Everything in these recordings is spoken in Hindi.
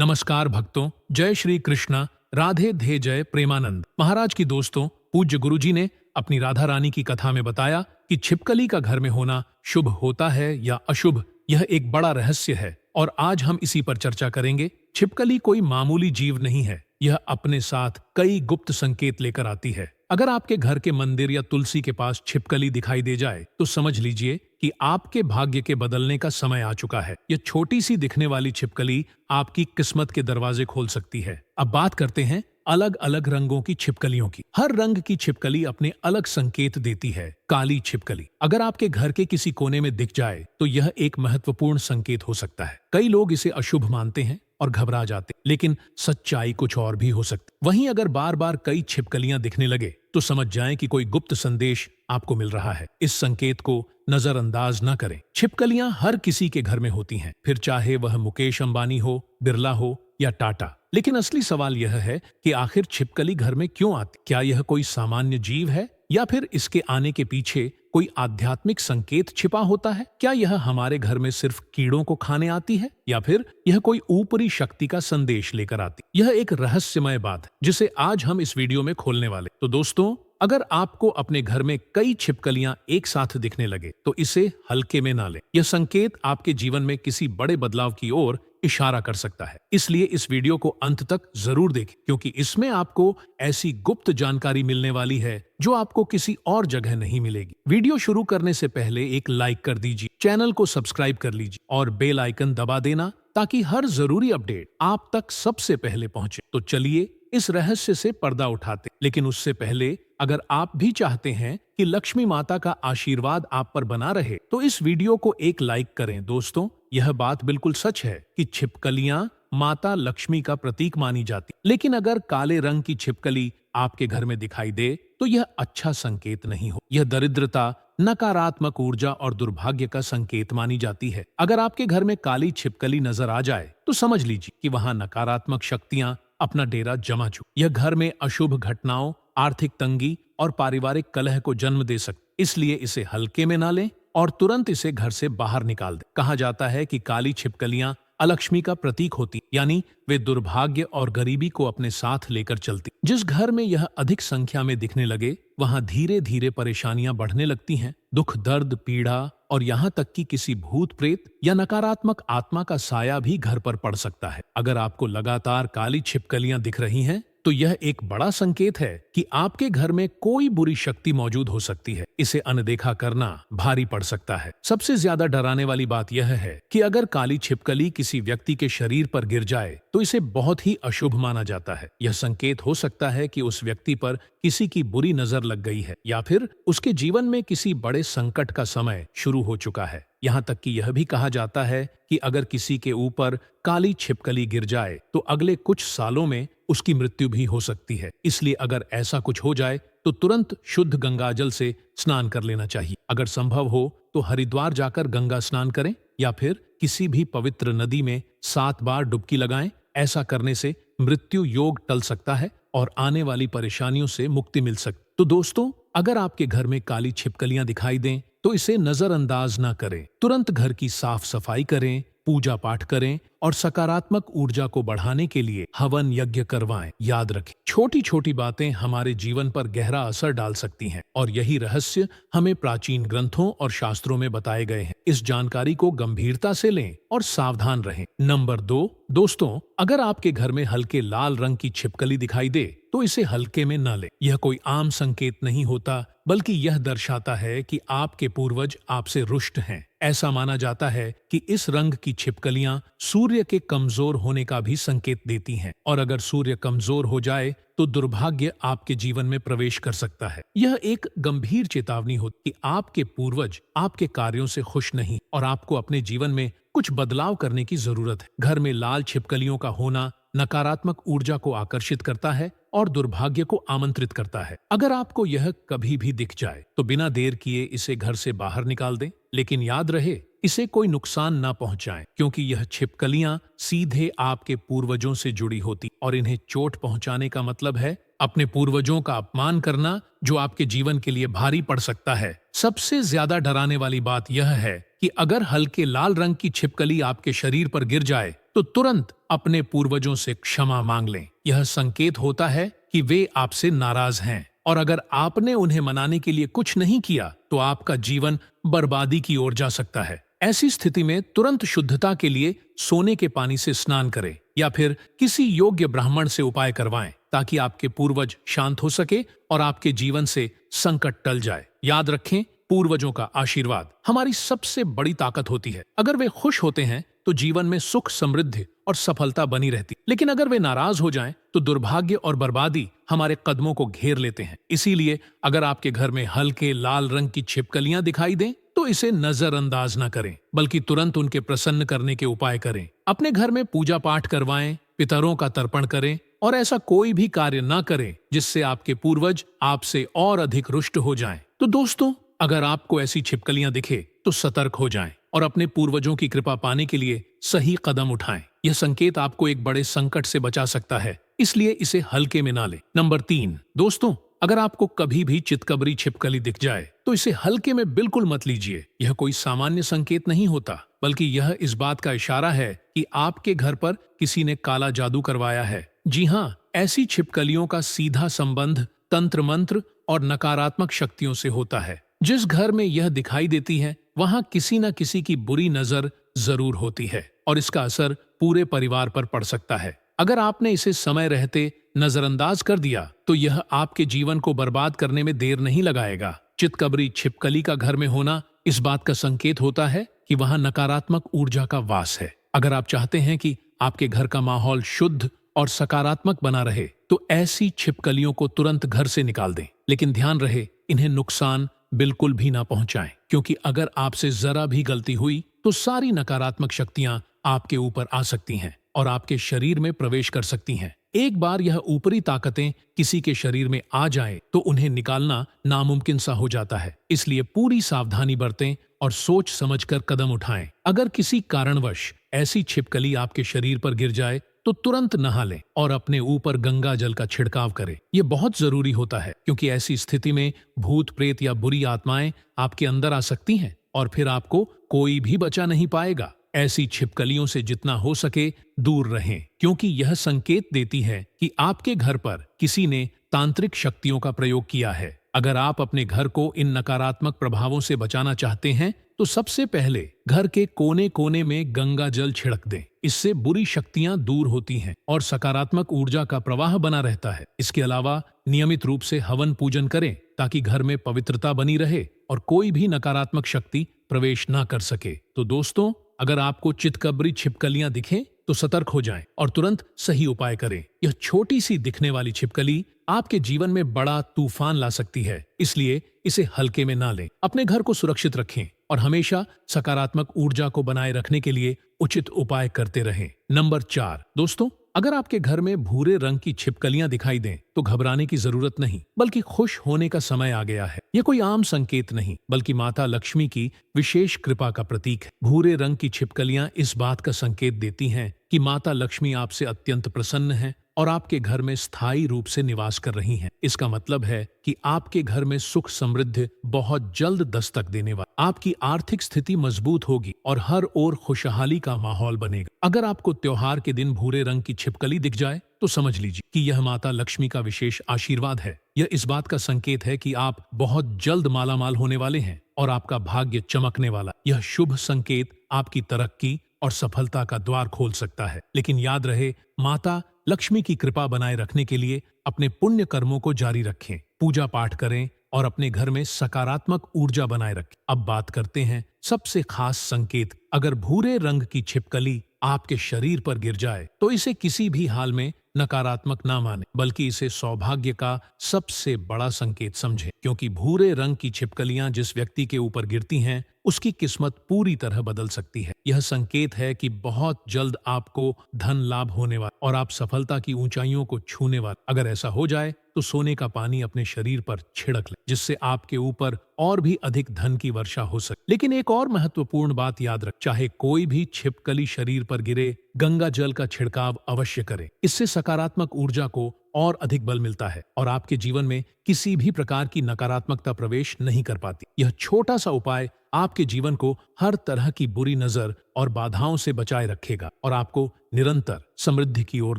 नमस्कार भक्तों, जय श्री कृष्णा, राधे धे जय प्रेमानंद। महाराज की दोस्तों, पूज्य गुरुजी ने अपनी राधा रानी की कथा में बताया कि छिपकली का घर में होना शुभ होता है या अशुभ, यह एक बड़ा रहस्य है और आज हम इसी पर चर्चा करेंगे। छिपकली कोई मामूली जीव नहीं है, यह अपने साथ कई गुप्त संकेत लेकर आती है। अगर आपके घर के मंदिर या तुलसी के पास छिपकली दिखाई दे जाए तो समझ लीजिए कि आपके भाग्य के बदलने का समय आ चुका है। यह छोटी सी दिखने वाली छिपकली आपकी किस्मत के दरवाजे खोल सकती है। अब बात करते हैं अलग अलग रंगों की छिपकलियों की। हर रंग की छिपकली अपने अलग संकेत देती है। काली छिपकली अगर आपके घर के किसी कोने में दिख जाए तो यह एक महत्वपूर्ण संकेत हो सकता है। कई लोग इसे अशुभ मानते हैं और घबरा जाते, लेकिन सच्चाई कुछ और भी हो सकती। वहीं अगर बार बार कई छिपकलियां दिखने लगे तो समझ जाएं कि कोई गुप्त संदेश आपको मिल रहा है। इस संकेत को नजरअंदाज न करें। छिपकलियां हर किसी के घर में होती हैं, फिर चाहे वह मुकेश अंबानी हो, बिरला हो या टाटा। लेकिन असली सवाल यह है कि आखिर छिपकली घर में क्यों आती? क्या यह कोई सामान्य जीव है या फिर इसके आने के पीछे कोई आध्यात्मिक संकेत छिपा होता है? क्या यह हमारे घर में सिर्फ कीड़ों को खाने आती है या फिर यह कोई ऊपरी शक्ति का संदेश लेकर आती? यह एक रहस्यमय बात है जिसे आज हम इस वीडियो में खोलने वाले। तो दोस्तों, अगर आपको अपने घर में कई छिपकलियां एक साथ दिखने लगे तो इसे हल्के में ना लें। यह संकेत आपके जीवन में किसी बड़े बदलाव की ओर इशारा कर सकता है। इसलिए इस वीडियो को अंत तक जरूर देखें, क्योंकि इसमें आपको ऐसी गुप्त जानकारी मिलने वाली है जो आपको किसी और जगह नहीं मिलेगी। वीडियो शुरू करने से पहले एक लाइक कर दीजिए, चैनल को सब्सक्राइब कर लीजिए और बेल आइकन दबा देना ताकि हर जरूरी अपडेट आप तक सबसे पहले पहुंचे। तो चलिए इस रहस्य से पर्दा उठाते। लेकिन उससे पहले अगर आप भी चाहते हैं कि लक्ष्मी माता का आशीर्वाद आप पर बना रहे तो इस वीडियो को एक लाइक करें। दोस्तों, यह बात बिल्कुल सच है कि छिपकलियां माता लक्ष्मी का प्रतीक मानी जाती, लेकिन अगर काले रंग की छिपकली आपके घर में दिखाई दे तो यह अच्छा संकेत नहीं हो। यह दरिद्रता, नकारात्मक ऊर्जा और दुर्भाग्य का संकेत मानी जाती है। अगर आपके घर में काली छिपकली नजर आ जाए तो समझ लीजिए कि वहां नकारात्मक शक्तियां अपना डेरा जमा चुकी। यह घर में अशुभ घटनाओं, आर्थिक तंगी और पारिवारिक कलह को जन्म दे सकती। इसलिए इसे हल्के में ना लें और तुरंत इसे घर से बाहर निकाल दें। कहा जाता है कि काली छिपकलियां अलक्ष्मी का प्रतीक होती, यानी वे दुर्भाग्य और गरीबी को अपने साथ लेकर चलती। जिस घर में यह अधिक संख्या में दिखने लगे वहां धीरे धीरे परेशानियां बढ़ने लगती हैं। दुख, दर्द, पीड़ा और यहाँ तक कि किसी भूत प्रेत या नकारात्मक आत्मा का साया भी घर पर पड़ सकता है। अगर आपको लगातार काली छिपकलियां दिख रही हैं तो यह एक बड़ा संकेत है कि आपके घर में कोई बुरी शक्ति मौजूद हो सकती है। इसे अनदेखा करना भारी पड़ सकता है। सबसे ज्यादा डराने वाली बात यह है कि अगर काली छिपकली किसी व्यक्ति के शरीर पर गिर जाए तो इसे बहुत ही अशुभ माना जाता है। यह संकेत हो सकता है कि उस व्यक्ति पर किसी की बुरी नजर लग गई है या फिर उसके जीवन में किसी बड़े संकट का समय शुरू हो चुका है। यहाँ तक कि यह भी कहा जाता है कि अगर किसी के ऊपर काली छिपकली गिर जाए तो अगले कुछ सालों में उसकी मृत्यु भी हो सकती है। इसलिए अगर ऐसा कुछ हो जाए तो तुरंत शुद्ध गंगाजल से स्नान कर लेना चाहिए। अगर संभव हो तो हरिद्वार जाकर गंगा स्नान करें या फिर किसी भी पवित्र नदी में 7 बार डुबकी लगाएं। ऐसा करने से मृत्यु योग टल सकता है और आने वाली परेशानियों से मुक्ति मिल सकती। तो दोस्तों, अगर आपके घर में काली छिपकलियां दिखाई दें तो इसे नजरअंदाज ना करें। तुरंत घर की साफ सफाई करें, पूजा पाठ करें और सकारात्मक ऊर्जा को बढ़ाने के लिए हवन यज्ञ करवाएं। याद रखें, छोटी छोटी बातें हमारे जीवन पर गहरा असर डाल सकती हैं और यही रहस्य हमें प्राचीन ग्रंथों और शास्त्रों में बताए गए हैं। इस जानकारी को गंभीरता से लें और सावधान रहें। नंबर 2, दोस्तों, अगर आपके घर में हल्के लाल रंग की छिपकली दिखाई दे तो इसे हल्के में न लें। यह कोई आम संकेत नहीं होता, बल्कि यह दर्शाता है कि आपके पूर्वज आपसे रुष्ट हैं। ऐसा माना जाता है कि इस रंग की छिपकलियां सूर्य के कमजोर होने का भी संकेत देती हैं और अगर सूर्य कमजोर हो जाए तो दुर्भाग्य आपके जीवन में प्रवेश कर सकता है। यह एक गंभीर चेतावनी होती कि आपके पूर्वज आपके कार्यों से खुश नहीं और आपको अपने जीवन में कुछ बदलाव करने की जरूरत है। घर में लाल छिपकलियों का होना नकारात्मक ऊर्जा को आकर्षित करता है और दुर्भाग्य को आमंत्रित करता है। अगर आपको यह कभी भी दिख जाए तो बिना देर किए इसे घर से बाहर निकाल दें, लेकिन याद रहे इसे कोई नुकसान ना पहुंचाएं, क्योंकि यह छिपकलियां सीधे आपके पूर्वजों से जुड़ी होती और इन्हें चोट पहुंचाने का मतलब है अपने पूर्वजों का अपमान करना, जो आपके जीवन के लिए भारी पड़ सकता है। सबसे ज्यादा डराने वाली बात यह है कि अगर हल्के लाल रंग की छिपकली आपके शरीर पर गिर जाए तो तुरंत अपने पूर्वजों से क्षमा मांग लें। यह संकेत होता है कि वे आपसे नाराज हैं और अगर आपने उन्हें मनाने के लिए कुछ नहीं किया तो आपका जीवन बर्बादी की ओर जा सकता है। ऐसी स्थिति में तुरंत शुद्धता के लिए सोने के पानी से स्नान करें या फिर किसी योग्य ब्राह्मण से उपाय करवाएं ताकि आपके पूर्वज शांत हो सके और आपके जीवन से संकट टल जाए। याद रखें, पूर्वजों का आशीर्वाद हमारी सबसे बड़ी ताकत होती है। अगर वे खुश होते हैं तो जीवन में सुख, समृद्धि और सफलता बनी रहती, लेकिन अगर वे नाराज हो जाएं तो दुर्भाग्य और बर्बादी हमारे कदमों को घेर लेते हैं। इसीलिए अगर आपके घर में हल्के लाल रंग की छिपकलियां दिखाई दें तो इसे नजरअंदाज न करें, बल्कि तुरंत उनके प्रसन्न करने के उपाय करें। अपने घर में पूजा पाठ करवाएं, पितरों का तर्पण करें और ऐसा कोई भी कार्य न करें जिससे आपके पूर्वज आपसे और अधिक रुष्ट हो जाएं। तो दोस्तों, अगर आपको ऐसी छिपकलियां दिखे तो सतर्क हो जाएं और अपने पूर्वजों की कृपा पाने के लिए सही कदम उठाएं। यह संकेत आपको एक बड़े संकट से बचा सकता है, इसलिए इसे हल्के में ना लें। नंबर 3, दोस्तों, अगर आपको कभी भी चितकबरी छिपकली दिख जाए तो इसे हल्के में बिल्कुल मत लीजिए। यह कोई सामान्य संकेत नहीं होता, बल्कि यह इस बात का इशारा है कि आपके घर पर किसी ने काला जादू करवाया है। जी हाँ, ऐसी छिपकलियों का सीधा संबंध तंत्र मंत्र और नकारात्मक शक्तियों से होता है। जिस घर में यह दिखाई देती है वहां किसी न किसी की बुरी नजर जरूर होती है और इसका असर पूरे परिवार पर पड़ सकता है। अगर आपने इसे समय रहते नजरअंदाज कर दिया तो यह आपके जीवन को बर्बाद करने में देर नहीं लगाएगा। चितकबरी छिपकली का घर में होना इस बात का संकेत होता है कि वहां नकारात्मक ऊर्जा का वास है। अगर आप चाहते हैं कि आपके घर का माहौल शुद्ध और सकारात्मक बना रहे तो ऐसी छिपकलियों को तुरंत घर से निकाल दें, लेकिन ध्यान रहे इन्हें नुकसान बिल्कुल भी ना पहुंचाएं, क्योंकि अगर आपसे जरा भी गलती हुई तो सारी नकारात्मक शक्तियां आपके ऊपर आ सकती हैं और आपके शरीर में प्रवेश कर सकती हैं। एक बार यह ऊपरी ताकतें किसी के शरीर में आ जाए तो उन्हें निकालना नामुमकिन सा हो जाता है। इसलिए पूरी सावधानी बरतें और सोच समझकर कदम उठाएं। अगर किसी कारणवश ऐसी छिपकली आपके शरीर पर गिर जाए तो तुरंत नहा लें और अपने ऊपर गंगा जल का छिड़काव करें। यह बहुत जरूरी होता है, क्योंकि ऐसी स्थिति में भूत प्रेत या बुरी आत्माएं आपके अंदर आ सकती हैं और फिर आपको कोई भी बचा नहीं पाएगा। ऐसी छिपकलियों से जितना हो सके दूर रहें, क्योंकि यह संकेत देती है कि आपके घर पर किसी ने तांत्रिक शक्तियों का प्रयोग किया है। अगर आप अपने घर को इन नकारात्मक प्रभावों से बचाना चाहते हैं तो सबसे पहले घर के कोने कोने में गंगा जल छिड़क दें। इससे बुरी शक्तियां दूर होती हैं और सकारात्मक ऊर्जा का प्रवाह बना रहता है। इसके अलावा नियमित रूप से हवन पूजन करें ताकि घर में पवित्रता बनी रहे और कोई भी नकारात्मक शक्ति प्रवेश ना कर सके। तो दोस्तों, अगर आपको चितकबरी छिपकलियां दिखें तो सतर्क हो जाएं और तुरंत सही उपाय करें। यह छोटी सी दिखने वाली छिपकली आपके जीवन में बड़ा तूफान ला सकती है, इसलिए इसे हल्के में ना लें। अपने घर को सुरक्षित रखें और हमेशा सकारात्मक ऊर्जा को बनाए रखने के लिए उचित उपाय करते रहें। नंबर 4, दोस्तों, अगर आपके घर में भूरे रंग की छिपकलियां दिखाई दें तो घबराने की जरूरत नहीं, बल्कि खुश होने का समय आ गया है। यह कोई आम संकेत नहीं, बल्कि माता लक्ष्मी की विशेष कृपा का प्रतीक है। भूरे रंग की छिपकलियां इस बात का संकेत देती हैं कि माता लक्ष्मी आपसे अत्यंत प्रसन्न है और आपके घर में स्थायी रूप से निवास कर रही हैं। इसका मतलब है कि आपके घर में सुख समृद्धि बहुत जल्द दस्तक देने वाला, आपकी आर्थिक स्थिति मजबूत होगी और हर ओर खुशहाली का माहौल बनेगा। अगर आपको त्योहार के दिन भूरे रंग की छिपकली दिख जाए तो समझ लीजिए कि यह माता लक्ष्मी का विशेष आशीर्वाद है। यह इस बात का संकेत है कि आप बहुत जल्द मालामाल होने वाले हैं और आपका भाग्य चमकने वाला। यह शुभ संकेत आपकी तरक्की और सफलता का द्वार खोल सकता है। लेकिन याद रहे, माता लक्ष्मी की कृपा बनाए रखने के लिए अपने पुण्य कर्मों को जारी रखें, पूजा पाठ करें और अपने घर में सकारात्मक ऊर्जा बनाए रखें। अब बात करते हैं सबसे खास संकेत। अगर भूरे रंग की छिपकली आपके शरीर पर गिर जाए तो इसे किसी भी हाल में नकारात्मक ना माने, बल्कि इसे सौभाग्य का सबसे बड़ा संकेत समझें, क्योंकि भूरे रंग की छिपकलियां जिस व्यक्ति के ऊपर गिरती हैं उसकी किस्मत पूरी तरह बदल सकती है। यह संकेत है कि बहुत जल्द आपको धन लाभ होने वाला और आप सफलता की ऊंचाइयों को छूने वाले। अगर ऐसा हो जाए तो सोने का पानी अपने शरीर पर छिड़क ले, जिससे आपके ऊपर और भी अधिक धन की वर्षा हो सके। लेकिन एक और महत्वपूर्ण बात याद रख, चाहे कोई भी छिपकली शरीर पर गिरे, गंगा जल का छिड़काव अवश्य करें। इससे सकारात्मक ऊर्जा को और अधिक बल मिलता है और आपके जीवन में किसी भी प्रकार की नकारात्मकता प्रवेश नहीं कर पाती। यह छोटा सा उपाय आपके जीवन को हर तरह की बुरी नजर और बाधाओं से बचाए रखेगा और आपको निरंतर समृद्धि की ओर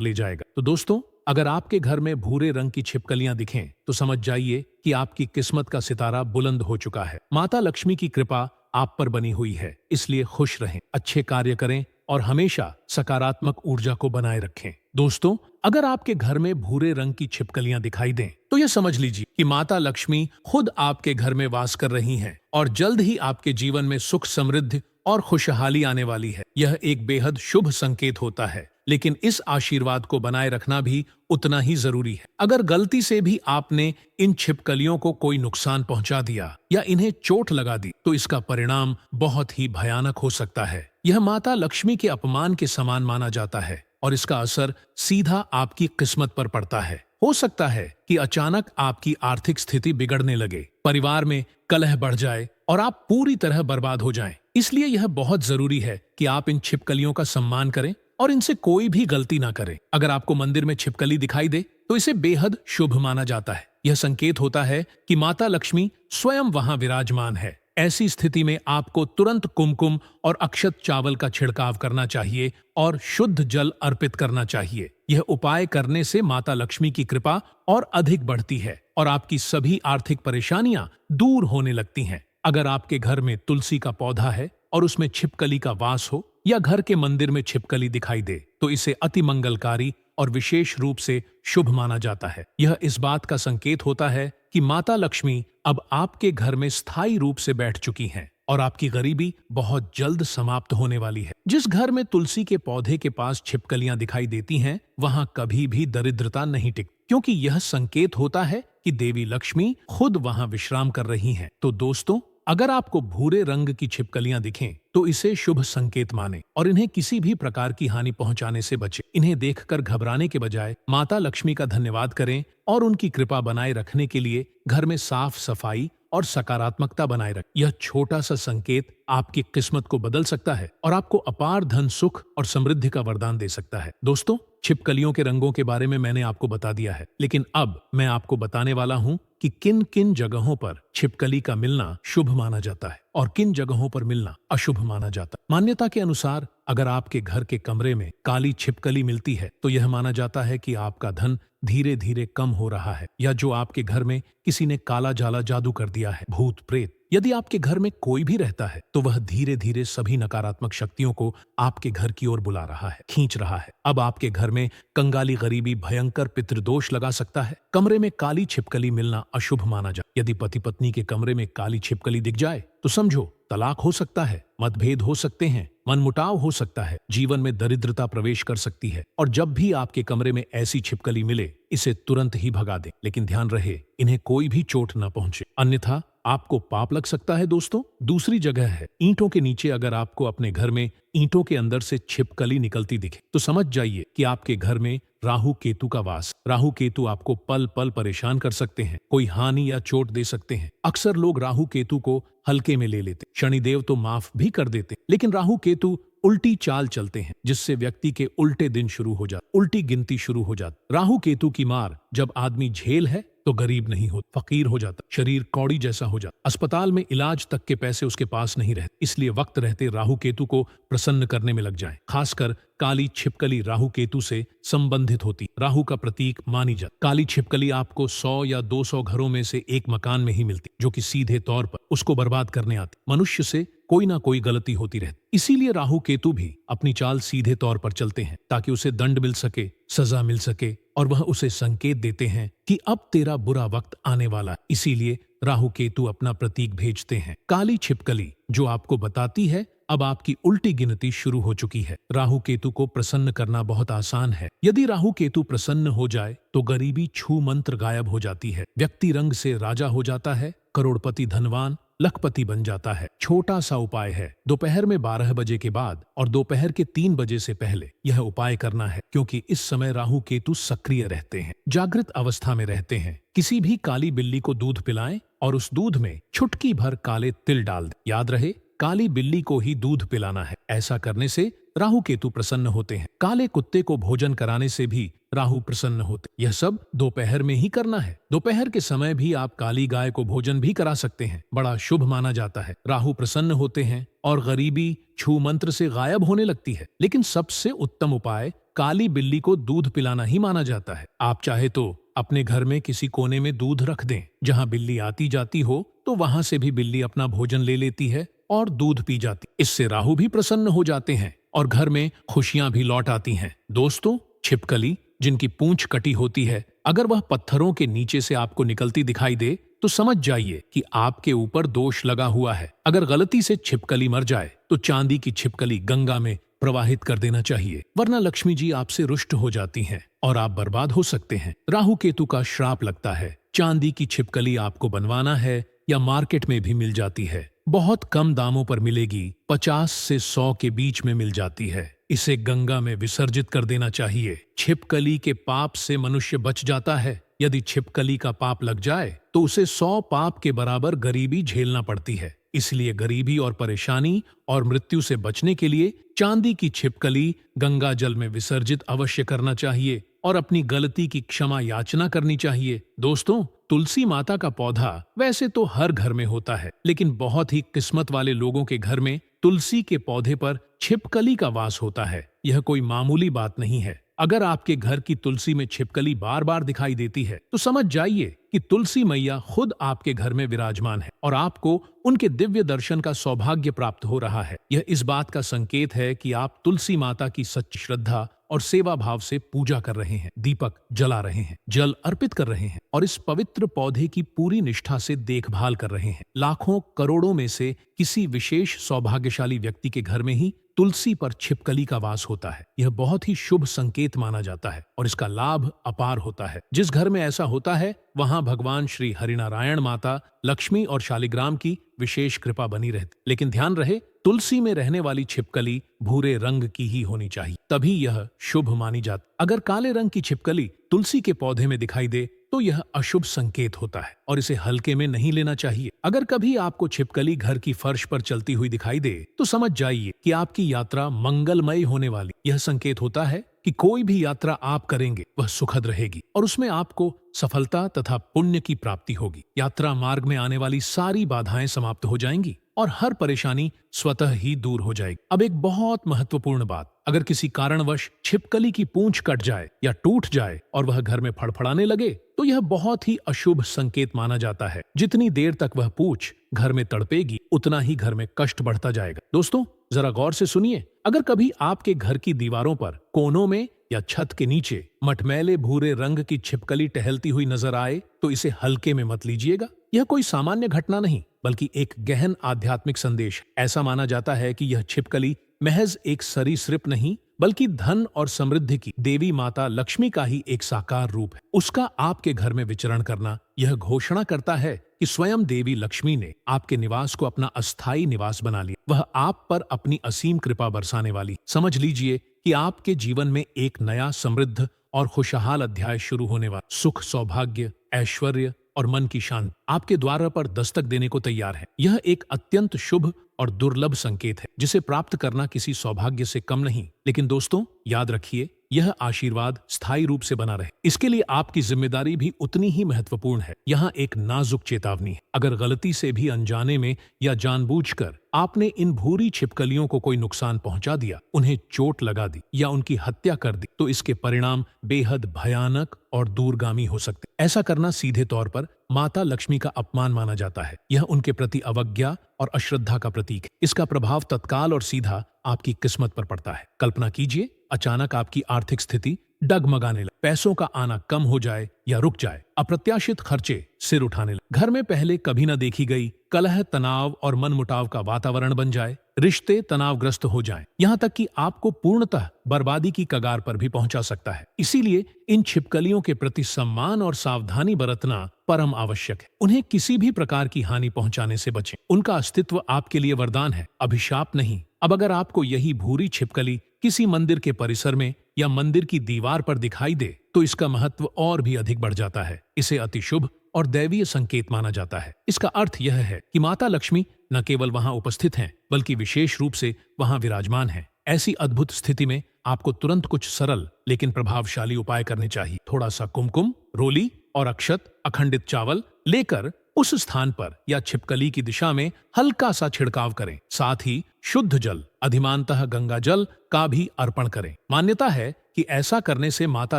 ले जाएगा। तो दोस्तों, अगर आपके घर में भूरे रंग की छिपकलियां दिखें तो समझ जाइए कि आपकी किस्मत का सितारा बुलंद हो चुका है। माता लक्ष्मी की कृपा आप पर बनी हुई है, इसलिए खुश रहें, अच्छे कार्य करें और हमेशा सकारात्मक ऊर्जा को बनाए रखें। दोस्तों, अगर आपके घर में भूरे रंग की छिपकलियां दिखाई दें तो यह समझ लीजिए कि माता लक्ष्मी खुद आपके घर में वास कर रही हैं और जल्द ही आपके जीवन में सुख, समृद्धि और खुशहाली आने वाली है। यह एक बेहद शुभ संकेत होता है, लेकिन इस आशीर्वाद को बनाए रखना भी उतना ही जरूरी है। अगर गलती से भी आपने इन छिपकलियों को कोई नुकसान पहुंचा दिया या इन्हें चोट लगा दी तो इसका परिणाम बहुत ही भयानक हो सकता है। यह माता लक्ष्मी के अपमान के समान माना जाता है और इसका असर सीधा आपकी किस्मत पर पड़ता है। हो सकता है कि अचानक आपकी आर्थिक स्थिति बिगड़ने लगे, परिवार में कलह बढ़ जाए और आप पूरी तरह बर्बाद हो जाएं। इसलिए यह बहुत जरूरी है कि आप इन छिपकलियों का सम्मान करें और इनसे कोई भी गलती ना करें। अगर आपको मंदिर में छिपकली दिखाई दे तो इसे बेहद शुभ माना जाता है। यह संकेत होता है कि माता लक्ष्मी स्वयं वहां विराजमान है। ऐसी स्थिति में आपको तुरंत कुमकुम और अक्षत चावल का छिड़काव करना चाहिए और शुद्ध जल अर्पित करना चाहिए। यह उपाय करने से माता लक्ष्मी की कृपा और अधिक बढ़ती है और आपकी सभी आर्थिक परेशानियां दूर होने लगती हैं। अगर आपके घर में तुलसी का पौधा है और उसमें छिपकली का वास हो या घर के मंदिर में छिपकली दिखाई दे तो इसे अति मंगलकारी और विशेष रूप से शुभ माना जाता है। यह इस बात का संकेत होता है कि माता लक्ष्मी अब आपके घर में स्थायी रूप से बैठ चुकी हैं और आपकी गरीबी बहुत जल्द समाप्त होने वाली है। जिस घर में तुलसी के पौधे के पास छिपकलियां दिखाई देती हैं, वहां कभी भी दरिद्रता नहीं टिकती, क्योंकि यह संकेत होता है कि देवी लक्ष्मी खुद वहां विश्राम कर रही हैं। तो दोस्तों, अगर आपको भूरे रंग की छिपकलियां दिखें तो इसे शुभ संकेत माने और इन्हें किसी भी प्रकार की हानि पहुंचाने से बचें। इन्हें देखकर घबराने के बजाय माता लक्ष्मी का धन्यवाद करें और उनकी कृपा बनाए रखने के लिए घर में साफ सफाई और सकारात्मकता बनाए रखें। यह छोटा सा संकेत आपकी किस्मत को बदल सकता है और आपको अपार धन, सुख और समृद्धि का वरदान दे सकता है। दोस्तों, छिपकलियों के रंगों के बारे में मैंने आपको बता दिया है, लेकिन अब मैं आपको बताने वाला हूं कि किन किन जगहों पर छिपकली का मिलना शुभ माना जाता है और किन जगहों पर मिलना अशुभ माना जाता है। मान्यता के अनुसार अगर आपके घर के कमरे में काली छिपकली मिलती है तो यह माना जाता है कि आपका धन धीरे धीरे कम हो रहा है या जो आपके घर में किसी ने काला जाला जादू कर दिया है, भूत प्रेत। यदि आपके घर में कोई भी रहता है तो वह धीरे धीरे सभी नकारात्मक शक्तियों को आपके घर की ओर बुला रहा है, खींच रहा है। अब आपके घर में कंगाली, गरीबी, भयंकर पितृदोष लगा सकता है। कमरे में काली छिपकली मिलना अशुभ माना जाए। यदि पति पत्नी के कमरे में काली छिपकली दिख जाए तो समझो तलाक हो सकता है, मतभेद हो सकते हैं, मनमुटाव हो सकता है, जीवन में दरिद्रता प्रवेश कर सकती है। और जब भी आपके कमरे में ऐसी छिपकली मिले, इसे तुरंत ही भगा दें, लेकिन ध्यान रहे इन्हें कोई भी चोट न पहुंचे, अन्यथा आपको पाप लग सकता है। दोस्तों, दूसरी जगह है ईंटों के नीचे। अगर आपको अपने घर में ईंटों के अंदर से छिपकली निकलती दिखे तो समझ जाइए कि आपके घर में राहु केतु का वास। राहु केतु आपको पल पल परेशान कर सकते हैं, कोई हानि या चोट दे सकते हैं। अक्सर लोग राहु केतु को हल्के में ले लेते, शनिदेव तो माफ भी कर देते, लेकिन राहु केतु उल्टी चाल चलते हैं जिससे व्यक्ति के उल्टे दिन शुरू हो जाते, उल्टी गिनती शुरू हो जाती। राहु केतु की मार जब आदमी झेल है तो गरीब नहीं होता, फकीर हो जाता, शरीर कौड़ी जैसा हो जाता, अस्पताल में इलाज तक के पैसे उसके पास नहीं रहते। इसलिए वक्त रहते राहु केतु को प्रसन्न करने में लग जाएं। खासकर काली छिपकली राहु केतु से संबंधित होती, राहु का प्रतीक मानी जाती। काली छिपकली आपको 100 या 200 घरों में से एक मकान में ही मिलती, जो कि सीधे तौर पर उसको बर्बाद करने आती। मनुष्य से कोई ना कोई गलती होती रहती, इसीलिए राहु केतु भी अपनी चाल सीधे तौर पर चलते हैं ताकि उसे दंड मिल सके, सजा मिल सके, और वह उसे संकेत देते हैं कि अब तेरा बुरा वक्त आने वाला है। इसीलिए राहु केतु अपना प्रतीक भेजते हैं, काली छिपकली, जो आपको बताती है अब आपकी उल्टी गिनती शुरू हो चुकी है। राहु केतु को प्रसन्न करना बहुत आसान है। यदि राहु केतु प्रसन्न हो जाए तो गरीबी छू मंत्र गायब हो जाती है, व्यक्ति रंग से राजा हो जाता है, करोड़पति, धनवान, लखपति बन जाता है। छोटा सा उपाय है, दोपहर में 12 बजे के बाद और दोपहर के 3 बजे से पहले यह उपाय करना है, क्योंकि इस समय राहु केतु सक्रिय रहते हैं, जागृत अवस्था में रहते हैं। किसी भी काली बिल्ली को दूध पिलाएं और उस दूध में चुटकी भर काले तिल डाल दें। याद रहे, काली बिल्ली को ही दूध पिलाना है। ऐसा करने से राहु केतु प्रसन्न होते हैं। काले कुत्ते को भोजन कराने से भी राहु प्रसन्न होते। यह सब दोपहर में ही करना है। दोपहर के समय भी आप काली गाय को भोजन भी करा सकते हैं, बड़ा शुभ माना जाता है। राहु प्रसन्न होते हैं और गरीबी छू मंत्र से गायब होने लगती है। लेकिन सबसे उत्तम उपाय काली बिल्ली को दूध पिलाना ही माना जाता है। आप चाहे तो अपने घर में किसी कोने में दूध रख दें, जहां बिल्ली आती जाती हो तो वहां से भी बिल्ली अपना भोजन ले लेती है और दूध पी जाती। इससे राहु भी प्रसन्न हो जाते हैं और घर में खुशियां भी लौट आती हैं। दोस्तों, छिपकली जिनकी पूंछ कटी होती है, अगर वह पत्थरों के नीचे से आपको निकलती दिखाई दे तो समझ जाइए कि आपके ऊपर दोष लगा हुआ है। अगर गलती से छिपकली मर जाए तो चांदी की छिपकली गंगा में प्रवाहित कर देना चाहिए, वरना लक्ष्मी जी आपसे रुष्ट हो जाती हैं और आप बर्बाद हो सकते हैं। राहु केतु का श्राप लगता है। चांदी की छिपकली आपको बनवाना है या मार्केट में भी मिल जाती है। बहुत कम दामों पर मिलेगी, 50 से 100 के बीच में मिल जाती है। इसे गंगा में विसर्जित कर देना चाहिए। छिपकली के पाप से मनुष्य बच जाता है। यदि छिपकली का पाप लग जाए तो उसे 100 पाप के बराबर गरीबी झेलना पड़ती है। इसलिए गरीबी और परेशानी और मृत्यु से बचने के लिए चांदी की छिपकली गंगा जल में विसर्जित अवश्य करना चाहिए और अपनी गलती की क्षमा याचना करनी चाहिए। दोस्तों, तुलसी माता का पौधा वैसे तो हर घर में होता है, लेकिन बहुत ही किस्मत वाले लोगों के घर में तुलसी के पौधे पर छिपकली का वास होता है। यह कोई मामूली बात नहीं है। अगर आपके घर की तुलसी में छिपकली बार बार दिखाई देती है तो समझ जाइए कि तुलसी मैया खुद आपके घर में विराजमान है और आपको उनके दिव्य दर्शन का सौभाग्य प्राप्त हो रहा है। यह इस बात का संकेत है कि आप तुलसी माता की सच्ची श्रद्धा और सेवा भाव से पूजा कर रहे हैं, दीपक जला रहे हैं, जल अर्पित कर रहे हैं और इस पवित्र पौधे की पूरी निष्ठा से देखभाल कर रहे हैं। लाखों करोड़ों में से किसी विशेष सौभाग्यशाली व्यक्ति के घर में ही तुलसी पर छिपकली का वास होता है। यह बहुत ही शुभ संकेत माना जाता है और इसका लाभ अपार होता है। जिस घर में ऐसा होता है वहां भगवान श्री हरिनारायण, माता लक्ष्मी और शालिग्राम की विशेष कृपा बनी रहती। लेकिन ध्यान रहे, तुलसी में रहने वाली छिपकली भूरे रंग की ही होनी चाहिए, तभी यह शुभ मानी जाती। अगर काले रंग की छिपकली तुलसी के पौधे में दिखाई दे तो यह अशुभ संकेत होता है और इसे हल्के में नहीं लेना चाहिए। अगर कभी आपको छिपकली घर की फर्श पर चलती हुई दिखाई दे तो समझ जाइए कि आपकी यात्रा मंगलमय होने वाली। यह संकेत होता है कि कोई भी यात्रा आप करेंगे वह सुखद रहेगी और उसमें आपको सफलता तथा पुण्य की प्राप्ति होगी। यात्रा मार्ग में आने वाली सारी बाधाएं समाप्त हो जाएंगी और हर परेशानी स्वतः ही दूर हो जाएगी। अब एक बहुत महत्वपूर्ण बात, अगर किसी कारणवश छिपकली की पूंछ कट जाए या टूट जाए और वह घर में फड़फड़ाने लगे तो यह बहुत ही अशुभ संकेत माना जाता है। जितनी देर तक वह पूंछ घर में तड़पेगी उतना ही घर में कष्ट बढ़ता जाएगा। दोस्तों, जरा गौर से सुनिए, अगर कभी आपके घर की दीवारों पर, कोनों में या छत के नीचे मटमैले भूरे रंग की छिपकली टहलती हुई नजर आए तो इसे हल्के में मत लीजिएगा। यह कोई सामान्य घटना नहीं बल्कि एक गहन आध्यात्मिक संदेश। ऐसा माना जाता है कि यह छिपकली महज एक सरीसृप नहीं बल्कि धन और समृद्धि की देवी माता लक्ष्मी का ही एक साकार रूप है। उसका आपके घर में विचरण करना यह घोषणा करता है कि स्वयं देवी लक्ष्मी ने आपके निवास को अपना अस्थायी निवास बना लिया। वह आप पर अपनी असीम कृपा बरसाने वाली। समझ लीजिए कि आपके जीवन में एक नया समृद्ध और खुशहाल अध्याय शुरू होने वाला। सुख, सौभाग्य, ऐश्वर्य और मन की शांति आपके द्वार पर दस्तक देने को तैयार है। यह एक अत्यंत शुभ और दुर्लभ संकेत है जिसे प्राप्त करना किसी सौभाग्य से कम नहीं। लेकिन दोस्तों, याद रखिए, यह आशीर्वाद स्थायी रूप से बना रहे, इसके लिए आपकी जिम्मेदारी भी उतनी ही महत्वपूर्ण है। यहाँ एक नाजुक चेतावनी है, अगर गलती से भी अनजाने में या जानबूझकर आपने इन भूरी छिपकलियों को कोई नुकसान पहुंचा दिया, उन्हें चोट लगा दी या उनकी हत्या कर दी, तो इसके परिणाम बेहद भयानक और दूरगामी हो सकते। ऐसा करना सीधे तौर पर माता लक्ष्मी का अपमान माना जाता है। यह उनके प्रति अवज्ञा और अश्रद्धा का प्रतीक है। इसका प्रभाव तत्काल और सीधा आपकी किस्मत पर पड़ता है। कल्पना कीजिए, अचानक आपकी आर्थिक स्थिति डगमगाने लगे, पैसों का आना कम हो जाए या रुक जाए, अप्रत्याशित खर्चे सिर उठाने लगे, घर में पहले कभी न देखी गई कलह, तनाव और मनमुटाव का वातावरण बन जाए, रिश्ते तनावग्रस्त हो जाएं, यहाँ तक कि आपको पूर्णतः बर्बादी की कगार पर भी पहुंचा सकता है। इसीलिए इन छिपकलियों के प्रति सम्मान और सावधानी बरतना परम आवश्यक है। उन्हें किसी भी प्रकार की हानि पहुंचाने से बचें। उनका अस्तित्व आपके लिए वरदान है, अभिशाप नहीं। अब अगर आपको यही भूरी छिपकली किसी मंदिर के परिसर में या मंदिर की दीवार पर दिखाई दे तो इसका महत्व और भी अधिक बढ़ जाता है। इसे अति शुभ और दैवीय संकेत माना जाता है। इसका अर्थ यह है कि माता लक्ष्मी न केवल वहां उपस्थित हैं बल्कि विशेष रूप से वहां विराजमान हैं। ऐसी अद्भुत स्थिति में आपको तुरंत कुछ सरल लेकिन प्रभावशाली उपाय करने चाहिए। थोड़ा सा कुमकुम, रोली और अक्षत, अखंडित चावल लेकर उस स्थान पर या छिपकली की दिशा में हल्का सा छिड़काव करें। साथ ही शुद्ध जल, अधिमानतः गंगा जल का भी अर्पण करें। मान्यता है कि ऐसा करने से माता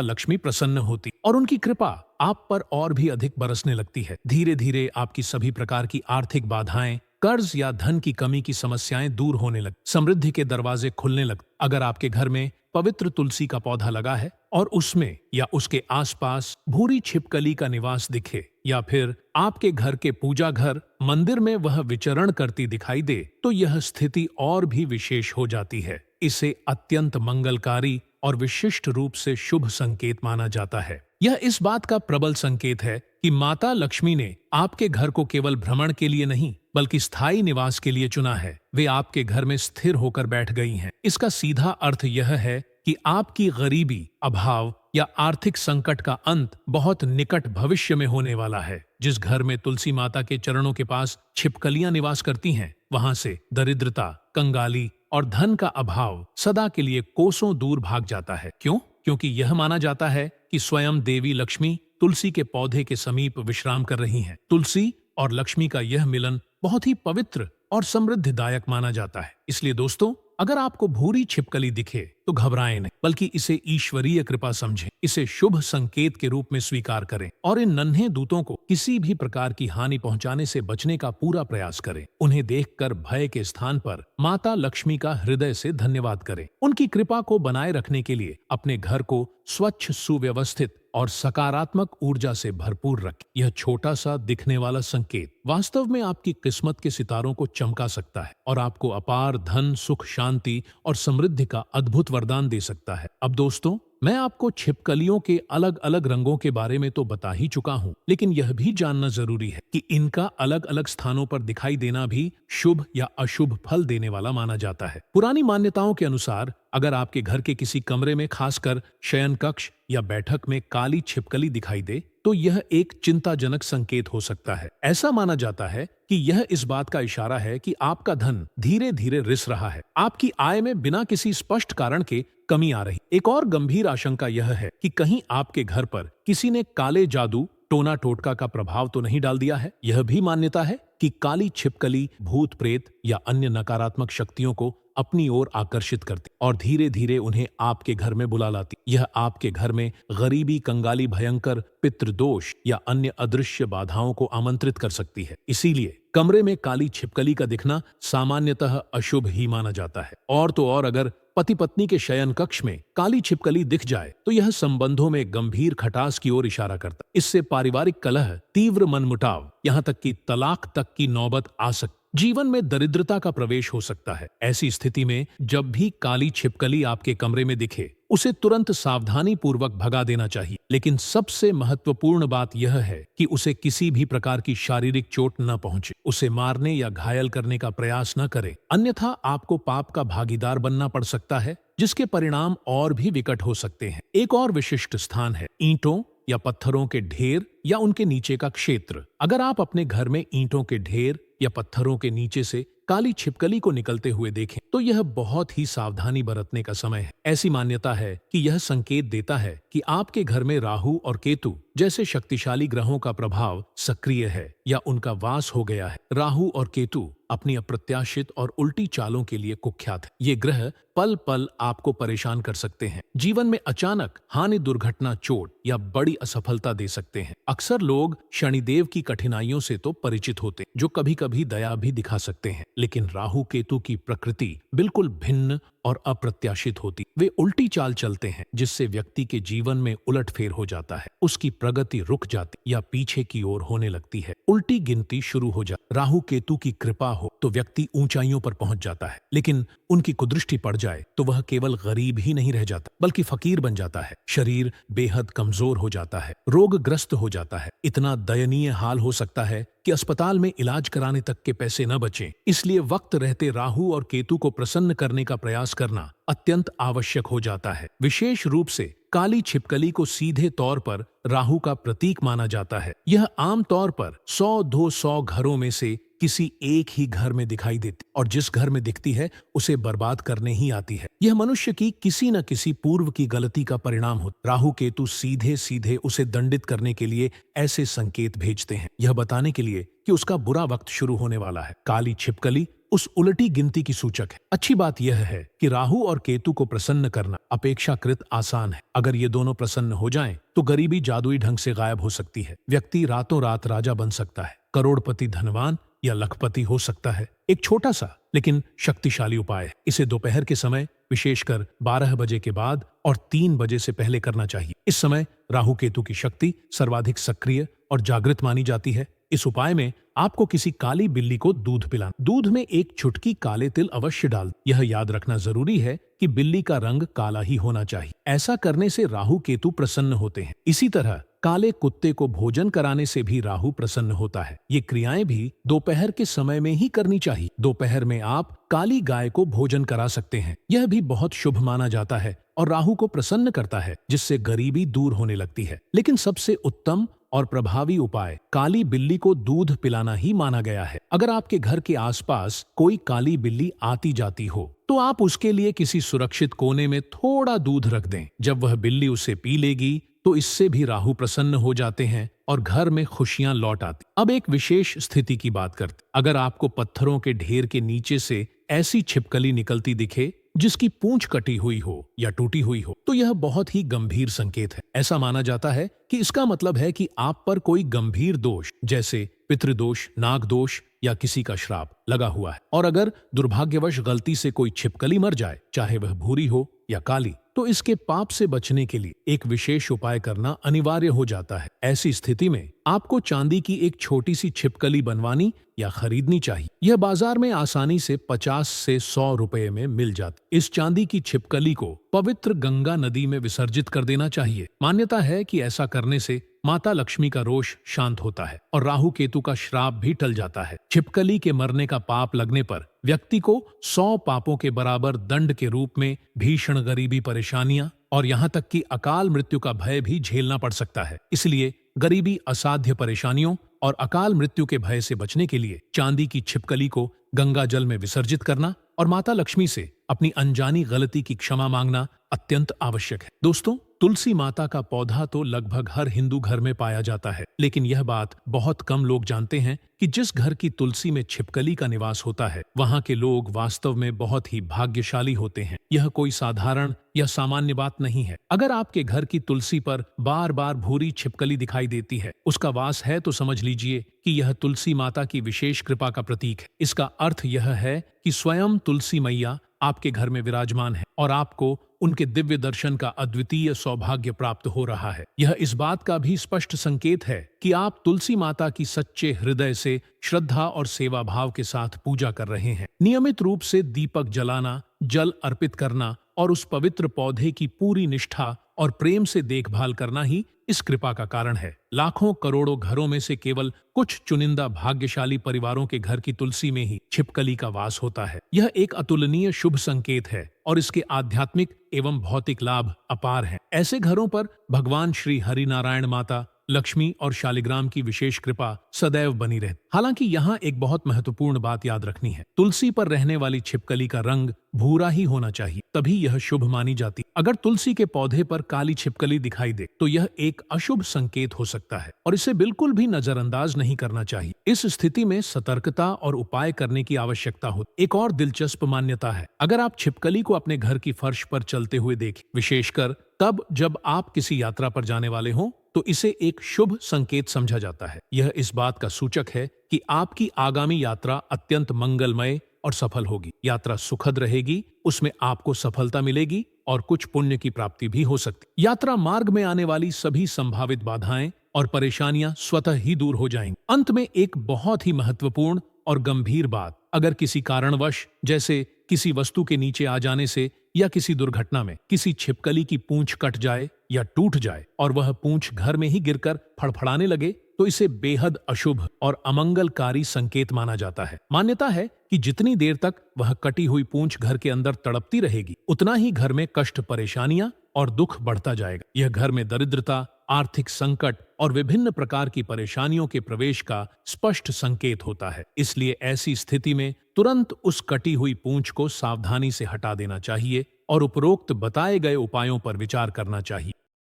लक्ष्मी प्रसन्न होती और उनकी कृपा आप पर और भी अधिक बरसने लगती है। धीरे धीरे आपकी सभी प्रकार की आर्थिक बाधाएं, कर्ज या धन की कमी की समस्याएं दूर होने लग, समृद्धि के दरवाजे खुलने लग। अगर आपके घर में पवित्र तुलसी का पौधा लगा है और उसमें या उसके आसपास भूरी छिपकली का निवास दिखे, या फिर आपके घर के पूजा घर मंदिर में वह विचरण करती दिखाई दे, तो यह स्थिति और भी विशेष हो जाती है। इसे अत्यंत मंगलकारी और विशिष्ट रूप से शुभ संकेत माना जाता है। यह इस बात का प्रबल संकेत है कि माता लक्ष्मी ने आपके घर को केवल भ्रमण के लिए नहीं बल्कि स्थायी निवास के लिए चुना है। वे आपके घर में स्थिर होकर बैठ गई हैं। इसका सीधा अर्थ यह है कि आपकी गरीबी, अभाव या आर्थिक संकट का अंत बहुत निकट भविष्य में होने वाला है। जिस घर में तुलसी माता के चरणों के पास छिपकलियां निवास करती हैं, वहां से दरिद्रता, कंगाली और धन का अभाव सदा के लिए कोसों दूर भाग जाता है। क्यों? क्योंकि यह माना जाता है कि स्वयं देवी लक्ष्मी तुलसी के पौधे के समीप विश्राम कर रही हैं। तुलसी और लक्ष्मी का यह मिलन बहुत ही पवित्र और समृद्धिदायक माना जाता है। इसलिए दोस्तों, अगर आपको भूरी छिपकली दिखे तो घबराएं नहीं, बल्कि इसे ईश्वरीय कृपा समझें। इसे शुभ संकेत के रूप में स्वीकार करें और इन नन्हे दूतों को किसी भी प्रकार की हानि पहुंचाने से बचने का पूरा प्रयास करें। उन्हें देखकर भय के स्थान पर माता लक्ष्मी का हृदय से धन्यवाद करें। उनकी कृपा को बनाए रखने के लिए अपने घर को स्वच्छ, सुव्यवस्थित और सकारात्मक ऊर्जा से भरपूर रखें। यह छोटा सा दिखने वाला संकेत वास्तव में आपकी किस्मत के सितारों को चमका सकता है और आपको अपार धन, सुख, शांति और समृद्धि का अद्भुत वरदान दे सकता है। अब दोस्तों, मैं आपको छिपकलियों के अलग अलग रंगों के बारे में तो बता ही चुका हूँ, लेकिन यह भी जानना जरूरी है कि इनका अलग अलग स्थानों पर दिखाई देना भी शुभ या अशुभ फल देने वाला माना जाता है। पुरानी मान्यताओं के अनुसार अगर आपके घर के किसी कमरे में, खासकर शयन कक्ष या बैठक में, काली छिपकली दिखाई दे तो यह एक चिंताजनक संकेत हो सकता है। ऐसा माना जाता है कि यह इस बात का इशारा है कि आपका धन धीरे धीरे रिस रहा है, आपकी आय में बिना किसी स्पष्ट कारण के कमी आ रही। एक और गंभीर आशंका यह है कि कहीं आपके घर पर किसी ने काले जादू, टोना टोटका का प्रभाव तो नहीं डाल दिया है। यह भी मान्यता है कि काली छिपकली भूत, प्रेत या अन्य नकारात्मक शक्तियों को अपनी ओर आकर्षित करती और धीरे धीरे उन्हें आपके घर में बुला लाती। यह आपके घर में गरीबी, कंगाली, भयंकर पितृदोष या अन्य अदृश्य बाधाओं को आमंत्रित कर सकती है। इसीलिए कमरे में काली छिपकली का दिखना सामान्यतः अशुभ ही माना जाता है। और तो और अगर पति पत्नी के शयन कक्ष में काली छिपकली दिख जाए तो यह संबंधों में गंभीर खटास की ओर इशारा करता है। इससे पारिवारिक कलह, तीव्र मनमुटाव, यहाँ तक कि तलाक तक की नौबत आ सकती। जीवन में दरिद्रता का प्रवेश हो सकता है। ऐसी स्थिति में जब भी काली छिपकली आपके कमरे में दिखे, उसे तुरंत सावधानी पूर्वक भगा देना चाहिए। लेकिन सबसे महत्वपूर्ण बात यह है कि उसे किसी भी प्रकार की शारीरिक चोट न पहुंचे, उसे मारने या घायल करने का प्रयास न करे, अन्यथा आपको पाप का भागीदार बनना पड़ सकता है, जिसके परिणाम और भी विकट हो सकते हैं। एक और विशिष्ट स्थान है ईंटों या पत्थरों के ढेर या उनके नीचे का क्षेत्र। अगर आप अपने घर में ईंटों के ढेर या पत्थरों के नीचे से काली छिपकली को निकलते हुए देखें तो यह बहुत ही सावधानी बरतने का समय है। ऐसी मान्यता है कि यह संकेत देता है कि आपके घर में राहु और केतु जैसे शक्तिशाली ग्रहों का प्रभाव सक्रिय है या उनका वास हो गया है। राहु और केतु अपनी अप्रत्याशित और उल्टी चालों के लिए कुख्यात है। ये ग्रह पल पल आपको परेशान कर सकते हैं, जीवन में अचानक हानि, दुर्घटना, चोट या बड़ी असफलता दे सकते हैं। अक्सर लोग शनिदेव की कठिनाइयों से तो परिचित होते, जो कभी कभी दया भी दिखा सकते हैं, लेकिन राहु केतु की प्रकृति बिल्कुल भिन्न और अप्रत्याशित होती। वे उल्टी चाल चलते हैं, जिससे व्यक्ति के जीवन में उलटफेर हो जाता है, उसकी प्रगति रुक जाती या पीछे की ओर होने लगती है, उल्टी गिनती शुरू हो जाती। राहु केतु की कृपा हो तो व्यक्ति ऊंचाइयों पर पहुंच जाता है, लेकिन उनकी कुदृष्टि पड़ जाए तो वह केवल गरीब ही नहीं रह जाता बल्कि फकीर बन जाता है। शरीर बेहद कमजोर हो जाता है, रोगग्रस्त हो जाता है। इतना दयनीय हाल हो सकता है कि अस्पताल में इलाज कराने तक के पैसे न बचें। इसलिए वक्त रहते राहु और केतु को प्रसन्न करने का प्रयास करना अत्यंत आवश्यक हो जाता है। विशेष रूप से काली छिपकली को सीधे तौर पर राहु का प्रतीक माना जाता है। यह आम तौर पर 100-200 घरों में से किसी एक ही घर में दिखाई देती और जिस घर में दिखती है उसे बर्बाद करने ही आती है। यह मनुष्य की किसी न किसी पूर्व की गलती का परिणाम होता। राहु केतु सीधे सीधे उसे दंडित करने के लिए ऐसे संकेत भेजते हैं, यह बताने के लिए कि उसका बुरा वक्त शुरू होने वाला है। काली छिपकली उस उलटी गिनती की सूचक है। अच्छी बात यह है कि राहु और केतु को प्रसन्न करना अपेक्षाकृत आसान है। अगर ये दोनों प्रसन्न हो जाएं, तो गरीबी जादुई ढंग से गायब हो सकती है। व्यक्ति रातों रात राजा बन सकता है, करोड़पति धनवान या लखपति हो सकता है। एक छोटा सा लेकिन शक्तिशाली उपाय है। इसे दोपहर के समय विशेषकर 12 बजे के बाद और 3 बजे से पहले करना चाहिए। इस समय राहु केतु की शक्ति सर्वाधिक सक्रिय और जागृत मानी जाती है। इस उपाय में आपको किसी काली बिल्ली को दूध पिलाना। दूध में एक चुटकी काले तिल अवश्य डाल। यह याद रखना जरूरी है कि बिल्ली का रंग काला ही होना चाहिए। ऐसा करने से राहु केतु प्रसन्न होते हैं। इसी तरह काले कुत्ते को भोजन कराने से भी राहु प्रसन्न होता है। ये क्रियाएं भी दोपहर के समय में ही करनी चाहिए। दोपहर में आप काली गाय को भोजन करा सकते हैं। यह भी बहुत शुभ माना जाता है और राहु को प्रसन्न करता है, जिससे गरीबी दूर होने लगती है। लेकिन सबसे उत्तम और प्रभावी उपाय काली बिल्ली को दूध पिलाना ही माना गया है। अगर आपके घर के आसपास कोई काली बिल्ली आती जाती हो, तो आप उसके लिए किसी सुरक्षित कोने में थोड़ा दूध रख दें। जब वह बिल्ली उसे पी लेगी, तो इससे भी राहु प्रसन्न हो जाते हैं और घर में खुशियां लौट आती। अब एक विशेष स्थिति की बात करते। अगर आपको पत्थरों के ढेर के नीचे से ऐसी छिपकली निकलती दिखे जिसकी पूंछ कटी हुई हो या टूटी हुई हो, तो यह बहुत ही गंभीर संकेत है। ऐसा माना जाता है कि इसका मतलब है कि आप पर कोई गंभीर दोष जैसे पितृदोष, नाग दोष या किसी का श्राप लगा हुआ है। और अगर दुर्भाग्यवश गलती से कोई छिपकली मर जाए, चाहे वह भूरी हो या काली, तो इसके पाप से बचने के लिए एक विशेष उपाय करना अनिवार्य हो जाता है। ऐसी स्थिति में आपको चांदी की एक छोटी सी छिपकली बनवानी या खरीदनी चाहिए। यह बाजार में आसानी से 50 से 100 रुपए में मिल जाती। इस चांदी की छिपकली को पवित्र गंगा नदी में विसर्जित कर देना चाहिए। मान्यता है कि ऐसा करने से माता लक्ष्मी का रोष शांत होता है और राहु केतु का श्राप भी टल जाता है। छिपकली के मरने का पाप लगने पर व्यक्ति को 100 पापों के बराबर दंड के रूप में भीषण गरीबी, परेशानियां और यहाँ तक कि अकाल मृत्यु का भय भी झेलना पड़ सकता है। इसलिए गरीबी, असाध्य परेशानियों और अकाल मृत्यु के भय से बचने के लिए चांदी की छिपकली को गंगा जल में विसर्जित करना और माता लक्ष्मी से अपनी अनजानी गलती की क्षमा मांगना अत्यंत आवश्यक है। दोस्तों, तुलसी माता का पौधा तो लगभग हर हिंदू घर में पाया जाता है, लेकिन यह बात बहुत कम लोग जानते हैं कि जिस घर की तुलसी में छिपकली का निवास होता है, वहाँ के लोग वास्तव में बहुत ही भाग्यशाली होते हैं। यह कोई साधारण या सामान्य बात नहीं है। अगर आपके घर की तुलसी पर बार बार भूरी छिपकली दिखाई देती है, उसका वास है, तो समझ लीजिए कि यह तुलसी माता की विशेष कृपा का प्रतीक है। इसका अर्थ यह है कि स्वयं तुलसी मैया आपके घर में विराजमान है और आपको उनके दिव्य दर्शन का अद्वितीय सौभाग्य प्राप्त हो रहा है। यह इस बात का भी स्पष्ट संकेत है कि आप तुलसी माता की सच्चे हृदय से श्रद्धा और सेवा भाव के साथ पूजा कर रहे हैं। नियमित रूप से दीपक जलाना, जल अर्पित करना और उस पवित्र पौधे की पूरी निष्ठा और प्रेम से देखभाल करना ही इस कृपा का कारण है। लाखों करोड़ों घरों में से केवल कुछ चुनिंदा भाग्यशाली परिवारों के घर की तुलसी में ही छिपकली का वास होता है। यह एक अतुलनीय शुभ संकेत है और इसके आध्यात्मिक एवं भौतिक लाभ अपार हैं। ऐसे घरों पर भगवान श्री हरि नारायण, माता लक्ष्मी और शालिग्राम की विशेष कृपा सदैव बनी रहे। हालांकि यहाँ एक बहुत महत्वपूर्ण बात याद रखनी है। तुलसी पर रहने वाली छिपकली का रंग भूरा ही होना चाहिए, तभी यह शुभ मानी जाती। अगर तुलसी के पौधे पर काली छिपकली दिखाई दे, तो यह एक अशुभ संकेत हो सकता है और इसे बिल्कुल भी नजरअंदाज नहीं करना चाहिए। इस स्थिति में सतर्कता और उपाय करने की आवश्यकता होती। एक और दिलचस्प मान्यता है, अगर आप छिपकली को अपने घर की फर्श पर चलते हुए देखें, विशेषकर तब जब आप किसी यात्रा पर जाने वाले हों, तो इसे एक शुभ संकेत समझा जाता है। यह इस बात का सूचक है कि आपकी आगामी यात्रा अत्यंत मंगलमय और सफल होगी। यात्रा सुखद रहेगी, उसमें आपको सफलता मिलेगी और कुछ पुण्य की प्राप्ति भी हो सकती। यात्रा मार्ग में आने वाली सभी संभावित बाधाएं और परेशानियां स्वतः ही दूर हो जाएंगी। अंत में एक बहुत ही महत्वपूर्ण और गंभीर बात, अगर किसी कारणवश जैसे किसी वस्तु के नीचे आ जाने से या किसी दुर्घटना में किसी छिपकली की पूंछ कट जाए या टूट जाए और वह पूंछ घर में ही गिरकर फड़फड़ाने लगे, तो इसे बेहद अशुभ और अमंगलकारी संकेत माना जाता है। मान्यता है कि जितनी देर तक वह कटी हुई पूंछ घर के अंदर तड़पती रहेगी, उतना ही घर में कष्ट, परेशानियां और दुख बढ़ता जाएगा। यह घर में दरिद्रता, आर्थिक संकट और विभिन्न प्रकार की परेशानियों के प्रवेश का स्पष्ट संकेत होता है। इसलिए ऐसी स्थिति में तुरंत उस कटी हुई पूंछ को सावधानी से हटा देना चाहिए और उपरोक्त बताए गए उपायों पर विचार करना चाहिए।